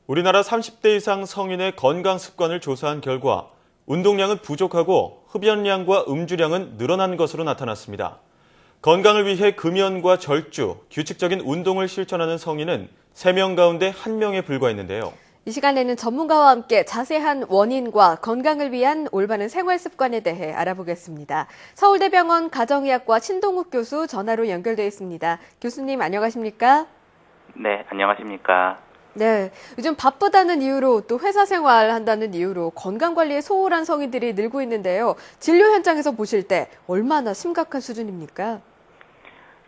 우리나라 30대 이상 성인의 건강 습관을 조사한 결과 운동량은 부족하고 흡연량과 음주량은 늘어난 것으로 나타났습니다. 건강을 위해 금연과 절주, 규칙적인 운동을 실천하는 성인은 3명 가운데 1명에 불과했는데요. 이 시간에는 전문가와 함께 자세한 원인과 건강을 위한 올바른 생활 습관에 대해 알아보겠습니다. 서울대병원 가정의학과 신동욱 교수 전화로 연결돼 있습니다. 교수님 안녕하십니까? 네, 안녕하십니까? 네, 요즘 바쁘다는 이유로 또 회사 생활한다는 이유로 건강관리에 소홀한 성인들이 늘고 있는데요. 진료 현장에서 보실 때 얼마나 심각한 수준입니까?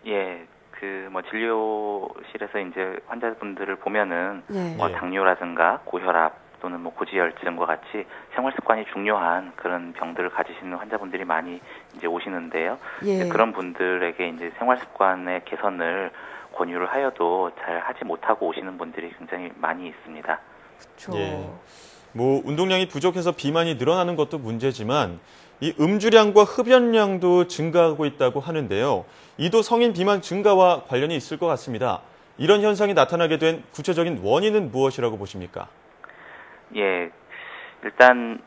예, 진료실에서 이제 환자분들을 보면은 네. 당뇨라든가 고혈압 또는 고지혈증과 같이 생활 습관이 중요한 그런 병들을 가지시는 환자분들이 많이 이제 오시는데요. 예. 그런 분들에게 이제 생활 습관의 개선을 권유를 하여도 잘 하지 못하고 오시는 분들이 굉장히 많이 있습니다. 그렇죠. 예. 운동량이 부족해서 비만이 늘어나는 것도 문제지만 이 음주량과 흡연량도 증가하고 있다고 하는데요. 이도 성인 비만 증가와 관련이 있을 것 같습니다. 이런 현상이 나타나게 된 구체적인 원인은 무엇이라고 보십니까? 예, 일단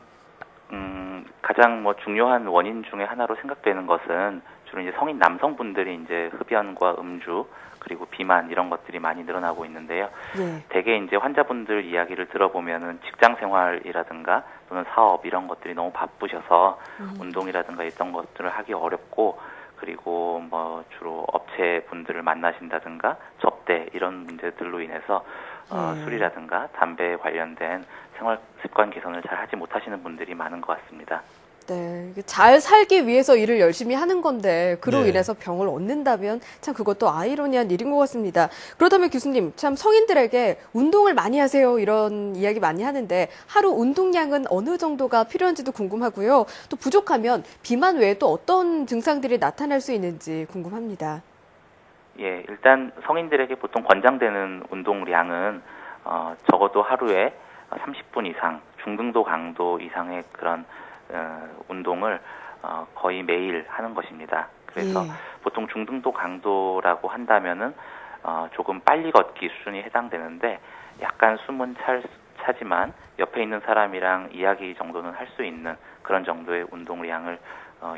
가장 중요한 원인 중에 하나로 생각되는 것은 주로 이제 성인 남성분들이 이제 흡연과 음주 그리고 비만 이런 것들이 많이 늘어나고 있는데요. 네. 대개 이제 환자분들 이야기를 들어보면은 직장 생활이라든가 또는 사업 이런 것들이 너무 바쁘셔서 운동이라든가 이런 것들을 하기 어렵고 그리고 주로 업체 분들을 만나신다든가 접대 이런 문제들로 인해서 술이라든가 담배에 관련된 생활 습관 개선을 잘 하지 못하시는 분들이 많은 것 같습니다. 네, 잘 살기 위해서 일을 열심히 하는 건데 그로 네. 인해서 병을 얻는다면 참 그것도 아이러니한 일인 것 같습니다. 그렇다면 교수님, 참 성인들에게 운동을 많이 하세요 이런 이야기 많이 하는데 하루 운동량은 어느 정도가 필요한지도 궁금하고요. 또 부족하면 비만 외에 또 어떤 증상들이 나타날 수 있는지 궁금합니다. 예, 일단 성인들에게 보통 권장되는 운동량은 적어도 하루에 30분 이상, 중등도 강도 이상의 그런 운동을 거의 매일 하는 것입니다. 그래서 예. 보통 중등도 강도라고 한다면은 조금 빨리 걷기 수준이 해당되는데 약간 숨은 차지만 옆에 있는 사람이랑 이야기 정도는 할 수 있는 그런 정도의 운동량을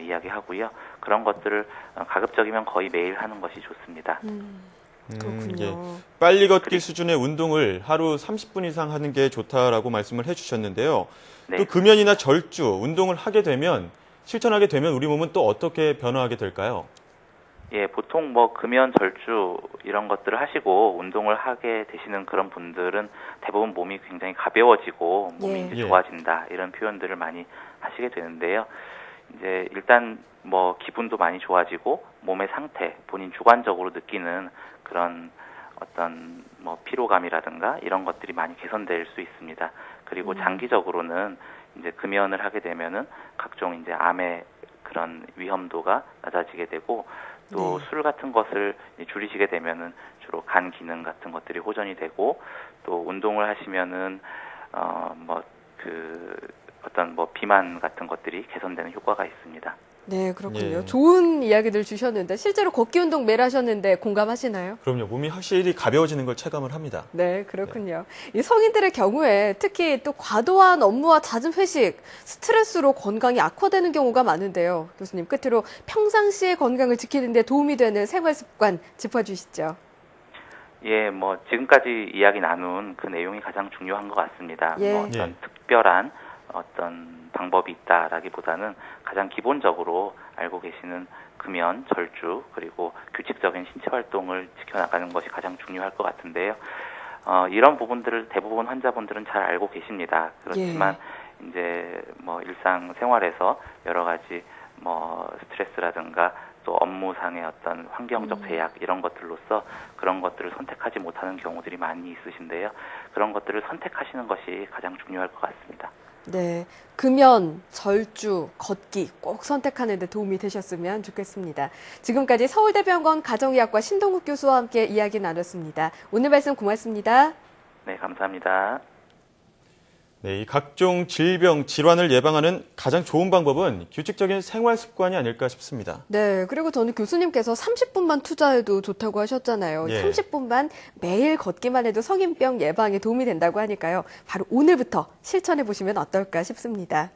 이야기하고요. 그런 것들을 가급적이면 거의 매일 하는 것이 좋습니다. 그렇군요. 예. 빨리 걷기 수준의 운동을 하루 30분 이상 하는 게 좋다라고 말씀을 해주셨는데요. 네. 또 금연이나 절주, 운동을 하게 되면, 실천하게 되면 우리 몸은 또 어떻게 변화하게 될까요? 예, 보통 금연, 절주 이런 것들을 하시고 운동을 하게 되시는 그런 분들은 대부분 몸이 굉장히 가벼워지고 몸이 이제 예. 좋아진다 이런 표현들을 많이 하시게 되는데요. 이제 일단 기분도 많이 좋아지고 몸의 상태, 본인 주관적으로 느끼는 그런 어떤 피로감이라든가 이런 것들이 많이 개선될 수 있습니다. 그리고 장기적으로는 이제 금연을 하게 되면은 각종 이제 암의 그런 위험도가 낮아지게 되고 또 술 같은 것을 줄이시게 되면은 주로 간 기능 같은 것들이 호전이 되고 또 운동을 하시면은 비만 같은 것들이 개선되는 효과가 있습니다. 네, 그렇군요. 예. 좋은 이야기들 주셨는데 실제로 걷기 운동 매일 하셨는데 공감하시나요? 그럼요. 몸이 확실히 가벼워지는 걸 체감을 합니다. 네, 그렇군요. 이 성인들의 경우에 특히 또 과도한 업무와 잦은 회식, 스트레스로 건강이 악화되는 경우가 많은데요. 교수님, 끝으로 평상시의 건강을 지키는 데 도움이 되는 생활 습관 짚어주시죠. 예, 지금까지 이야기 나눈 그 내용이 가장 중요한 것 같습니다. 예. 어떤 특별한 어떤 방법이 있다라기보다는 가장 기본적으로 알고 계시는 금연, 절주, 그리고 규칙적인 신체 활동을 지켜나가는 것이 가장 중요할 것 같은데요. 이런 부분들을 대부분 환자분들은 잘 알고 계십니다. 그렇지만 이제 일상 생활에서 여러 가지 스트레스라든가 또 업무상의 어떤 환경적 제약 이런 것들로서 그런 것들을 선택하지 못하는 경우들이 많이 있으신데요. 그런 것들을 선택하시는 것이 가장 중요할 것 같습니다. 네, 금연, 절주, 걷기 꼭 선택하는 데 도움이 되셨으면 좋겠습니다. 지금까지 서울대병원 가정의학과 신동욱 교수와 함께 이야기 나눴습니다. 오늘 말씀 고맙습니다. 네, 감사합니다. 네, 이 각종 질병, 질환을 예방하는 가장 좋은 방법은 규칙적인 생활 습관이 아닐까 싶습니다. 네, 그리고 저는 교수님께서 30분만 투자해도 좋다고 하셨잖아요. 예. 30분만 매일 걷기만 해도 성인병 예방에 도움이 된다고 하니까요. 바로 오늘부터 실천해 보시면 어떨까 싶습니다.